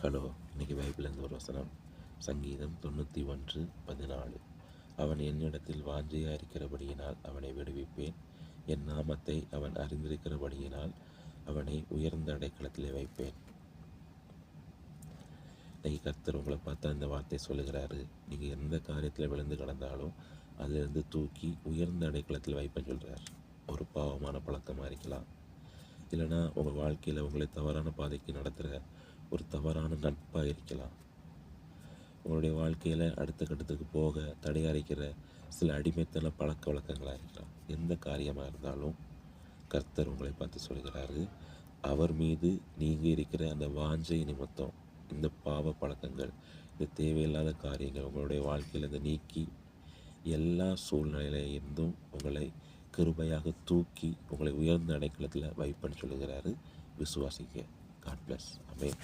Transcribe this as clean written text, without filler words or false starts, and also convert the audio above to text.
Hello, இன்னைக்கு பைபிள்லேருந்து ஒரு வசனம். சங்கீதம் 91:14. அவன் என்னிடத்தில் வாஞ்சையாக இருக்கிறபடியினால் அவனை விடுவிப்பேன். என் நாமத்தை அவன் அறிந்திருக்கிறபடியினால் அவனை உயர்ந்த அடைக்கலத்திலே வைப்பேன். இன்னைக்கு கர்த்தர் உங்களை பார்த்தா இந்த வார்த்தை சொல்லுகிறாரு. நீங்கள் எந்த காரியத்தில் விழுந்து கிடந்தாலும் அதிலிருந்து தூக்கி உயர்ந்த அடைக்கலத்தில் வைப்பேன்னு சொல்கிறார். ஒரு பாவமான பழக்கமாக இருக்கலாம், இல்லைனா உங்கள் வாழ்க்கையில் உங்களை தவறான பாதைக்கு நடத்துகிற ஒரு தவறான நட்பாக இருக்கலாம், உங்களுடைய வாழ்க்கையில் அடுத்த கட்டத்துக்கு போக தடையறிக்கிற சில அடிமைத்தன பழக்க வழக்கங்களாக இருக்கலாம். எந்த காரியமாக இருந்தாலும் கர்த்தர் உங்களை பார்த்து சொல்கிறாரு, அவர் மீது நீங்கள் இருக்கிற அந்த வாஞ்சை நிமித்தம் இந்த பாவ பழக்கங்கள், இந்த தேவையில்லாத காரியங்கள் உங்களுடைய வாழ்க்கையில் இந்த நீக்கி எல்லா சூழ்நிலையிலிருந்தும் உங்களை கிருபையாக தூக்கி உங்களை உயர்ந்த அடைக்கலத்தில் வைப்பேன்னு சொல்லுகிறாரு. விசுவாசிக்க. God bless. ஆமென்.